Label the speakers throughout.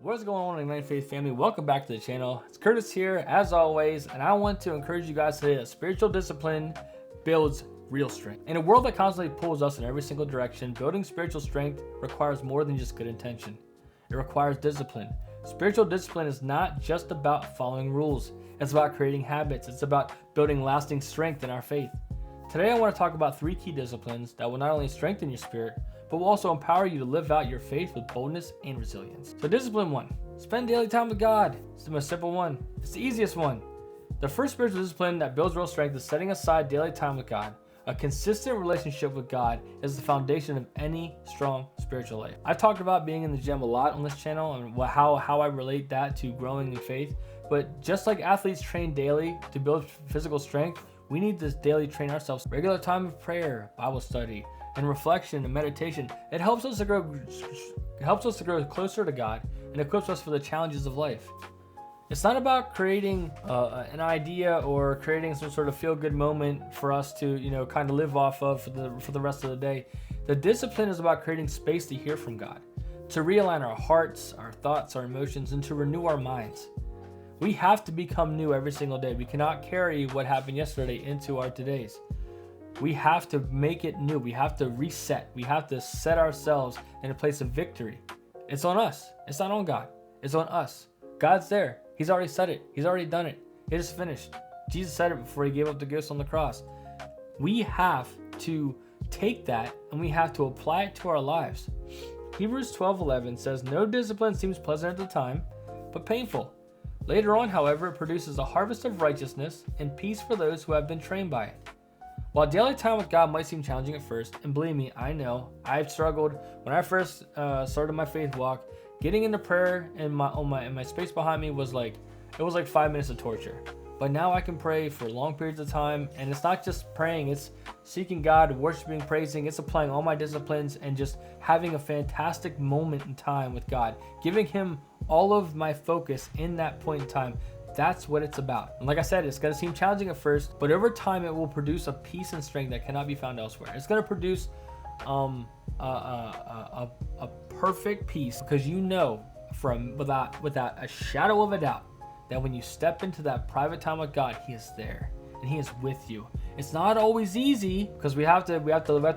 Speaker 1: What's going on, Ignited Faith family? Welcome back to the channel. It's Curtis here, as always, and I want to encourage you guys today that spiritual discipline builds real strength. In a world that constantly pulls us in every single direction, building spiritual strength requires more than just good intention. It requires discipline. Spiritual discipline is not just about following rules. It's about creating habits. It's about building lasting strength in our faith. Today, I want to talk about 3 key disciplines that will not only strengthen your spirit, but will also empower you to live out your faith with boldness and resilience. So discipline 1, spend daily time with God. It's the most simple one. It's the easiest one. The first spiritual discipline that builds real strength is setting aside daily time with God. A consistent relationship with God is the foundation of any strong spiritual life. I've talked about being in the gym a lot on this channel and how I relate that to growing in faith. But just like athletes train daily to build physical strength, we need to daily train ourselves. Regular time of prayer, Bible study, and reflection and meditation. It helps us to grow closer to God and equips us for the challenges of life. It's not about creating an idea or creating some sort of feel-good moment for us to, kind of live off of for the rest of the day. The discipline is about creating space to hear from God, to realign our hearts, our thoughts, our emotions, and to renew our minds. We have to become new every single day. We cannot carry what happened yesterday into our todays. We have to make it new. We have to reset. We have to set ourselves in a place of victory. It's on us. It's not on God. It's on us. God's there. He's already said it. He's already done it. It is finished. Jesus said it before he gave up the ghost on the cross. We have to take that and we have to apply it to our lives. Hebrews 12:11 says, "No discipline seems pleasant at the time, but painful. Later on, however, it produces a harvest of righteousness and peace for those who have been trained by it." While daily time with God might seem challenging at first, and believe me, I know, I've struggled when I first started my faith walk. Getting into prayer in my space behind me was like 5 minutes of torture. But now I can pray for long periods of time, and it's not just praying, it's seeking God, worshiping, praising, it's applying all my disciplines and just having a fantastic moment in time with God, giving him all of my focus in that point in time. That's what it's about. And like I said, it's going to seem challenging at first, but over time it will produce a peace and strength that cannot be found elsewhere. It's going to produce a perfect peace, because you know without a shadow of a doubt that when you step into that private time with God, he is there and he is with you. It's not always easy, because we have to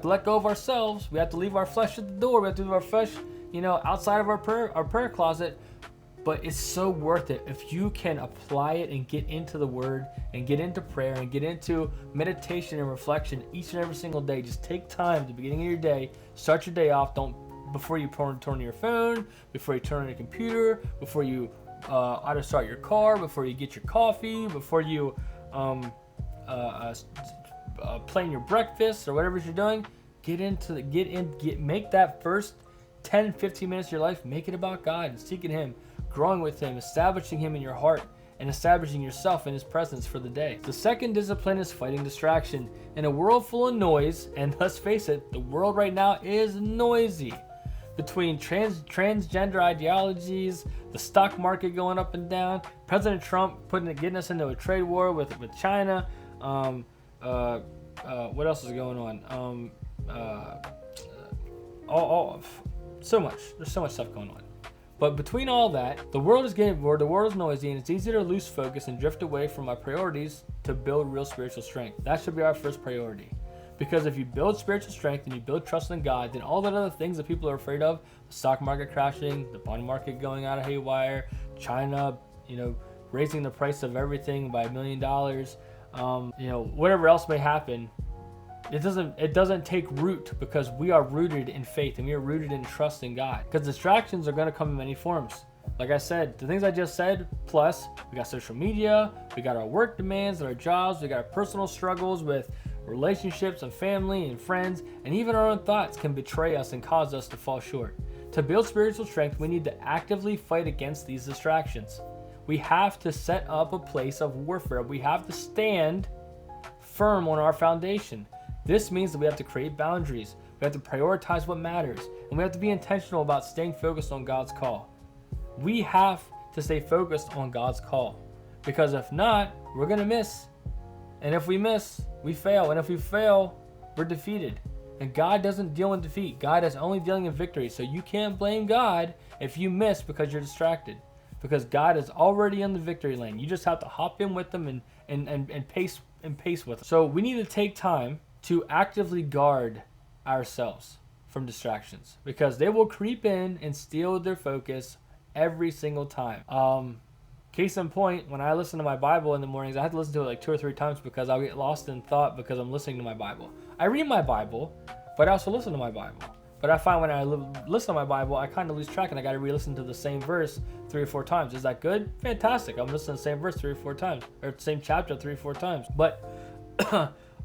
Speaker 1: let go of ourselves. We have to leave our flesh at the door. We have to leave our flesh, outside of our prayer closet. But it's so worth it if you can apply it and get into the word and get into prayer and get into meditation and reflection each and every single day. Just take time at the beginning of your day, start your day off. Before you turn on your phone, before you turn on your computer, before you auto start your car, before you get your coffee, before you plan your breakfast or whatever you're doing, make that first 10-15 minutes of your life, make it about God and seeking him, growing with him, establishing him in your heart, and establishing yourself in his presence for the day. The second discipline is fighting distraction. In a world full of noise, and let's face it, the world right now is noisy, between transgender ideologies, the stock market going up and down, President Trump getting us into a trade war with China, what else is going on? So much. There's so much stuff going on. But between all that, the world is getting bored, the world is noisy, and it's easy to lose focus and drift away from our priorities to build real spiritual strength. That should be our first priority. Because if you build spiritual strength and you build trust in God, then all that other things that people are afraid of, the stock market crashing, the bond market going out of haywire, China, raising the price of everything by $1 million, whatever else may happen, it doesn't take root, because we are rooted in faith and we are rooted in trust in God. Because distractions are going to come in many forms. Like I said, the things I just said, plus we got social media, we got our work demands and our jobs, we got our personal struggles with relationships and family and friends, and even our own thoughts can betray us and cause us to fall short. To build spiritual strength, we need to actively fight against these distractions. We have to set up a place of warfare. We have to stand firm on our foundation. This means that we have to create boundaries, we have to prioritize what matters, and we have to be intentional about staying focused on God's call. We have to stay focused on God's call, because if not, we're going to miss. And if we miss, we fail. And if we fail, we're defeated. And God doesn't deal in defeat. God is only dealing in victory. So you can't blame God if you miss because you're distracted. Because God is already in the victory lane. You just have to hop in with them and pace with them. So we need to take time to actively guard ourselves from distractions, because they will creep in and steal their focus every single time. Case in point, when I listen to my Bible in the mornings, I have to listen to it like 2 or 3 times because I'll get lost in thought because I'm listening to my Bible. I read my Bible, but I also listen to my Bible. But I find when I listen to my Bible, I kind of lose track and I got to re-listen to the same verse 3 or 4 times. Is that good? Fantastic. I'm listening to the same verse 3 or 4 times, or same chapter 3 or 4 times. But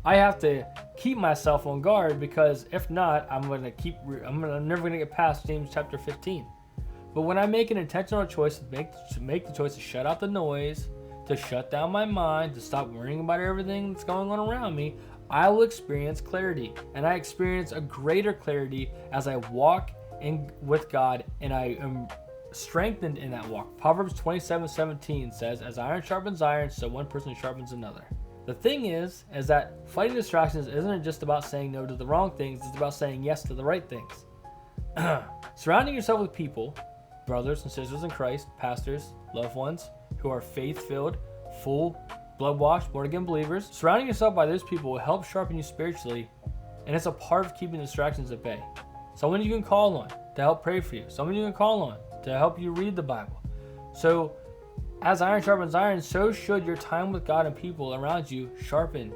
Speaker 1: I have to keep myself on guard, because if not, I'm never gonna get past James chapter 15. But when I make an intentional choice to make the choice to shut out the noise, to shut down my mind, to stop worrying about everything that's going on around me, I will experience clarity. And I experience a greater clarity as I walk in with God, and I am strengthened in that walk. Proverbs 27:17 says, as iron sharpens iron, so one person sharpens another. The thing is that fighting distractions isn't just about saying no to the wrong things, it's about saying yes to the right things. Surrounding yourself with people, brothers and sisters in Christ, pastors, loved ones, who are faith-filled, full, blood-washed, born-again believers. Surrounding yourself by those people will help sharpen you spiritually, and it's a part of keeping distractions at bay. Someone you can call on to help pray for you. Someone you can call on to help you read the Bible. So, as iron sharpens iron, so should your time with God and people around you sharpen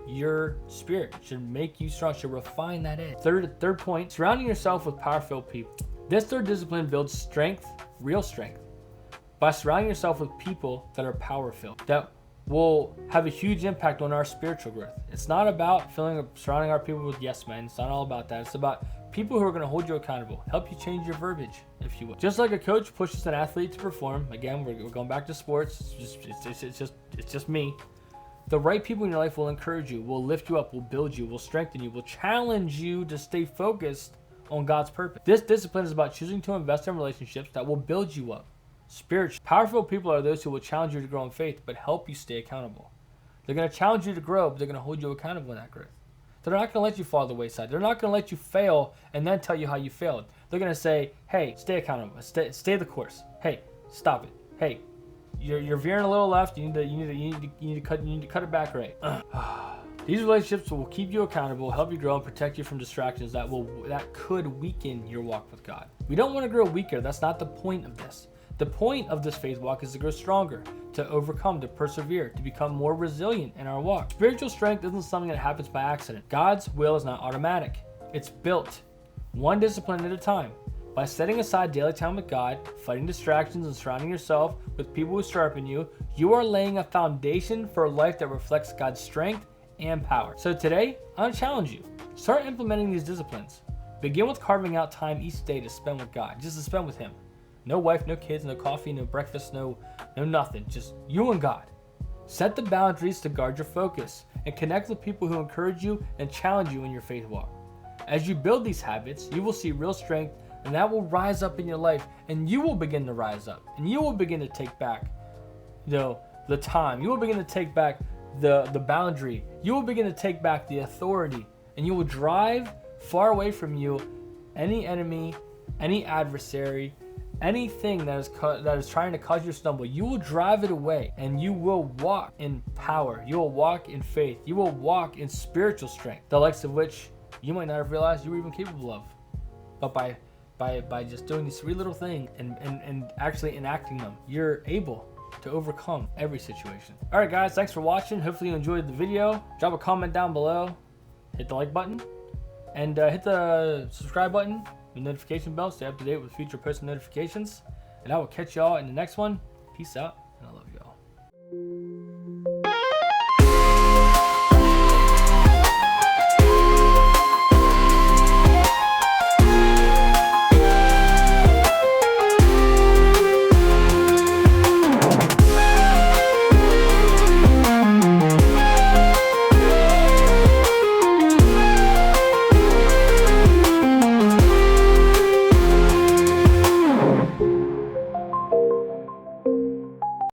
Speaker 1: your spirit. It should make you strong, should refine that edge. Third point, surrounding yourself with power-filled people. This third discipline builds strength, real strength, by surrounding yourself with people that are power-filled, that will have a huge impact on our spiritual growth. It's not about surrounding our people with yes men. It's not all about that. It's about people who are going to hold you accountable, help you change your verbiage, if you will. Just like a coach pushes an athlete to perform, again, we're going back to sports. It's just me. The right people in your life will encourage you, will lift you up, will build you, will strengthen you, will challenge you to stay focused on God's purpose. This discipline is about choosing to invest in relationships that will build you up spiritually. Powerful people are those who will challenge you to grow in faith, but help you stay accountable. They're going to challenge you to grow, but they're going to hold you accountable in that growth. They're not going to let you fall to the wayside. They're not going to let you fail and then tell you how you failed. They're going to say, hey, stay accountable. Stay the course. Hey, stop it. Hey, you're veering a little left. You need to cut it back right. These relationships will keep you accountable, help you grow, and protect you from distractions that could weaken your walk with God. We don't want to grow weaker. That's not the point of this. The point of this faith walk is to grow stronger, to overcome, to persevere, to become more resilient in our walk. Spiritual strength isn't something that happens by accident. God's will is not automatic. It's built, one discipline at a time. By setting aside daily time with God, fighting distractions, and surrounding yourself with people who sharpen you, you are laying a foundation for a life that reflects God's strength and power. So today, I want to challenge you. Start implementing these disciplines. Begin with carving out time each day to spend with God, just to spend with Him. No wife, no kids, no coffee, no breakfast, no nothing. Just you and God. Set the boundaries to guard your focus and connect with people who encourage you and challenge you in your faith walk. As you build these habits, you will see real strength, and that will rise up in your life, and you will begin to rise up, and you will begin to take back the time. You will begin to take back the boundary. You will begin to take back the authority, and you will drive far away from you any enemy, any adversary, anything that is trying to cause you to stumble. You will drive it away, and you will walk in power. You will walk in faith. You will walk in spiritual strength, the likes of which you might not have realized you were even capable of. But by just doing these 3 little things and actually enacting them, you're able to overcome every situation. All right, guys, thanks for watching. Hopefully you enjoyed the video. Drop a comment down below, hit the like button, and hit the subscribe button, the notification bell, stay up to date with future post notifications, and I will catch y'all in the next one. Peace out, and I love you.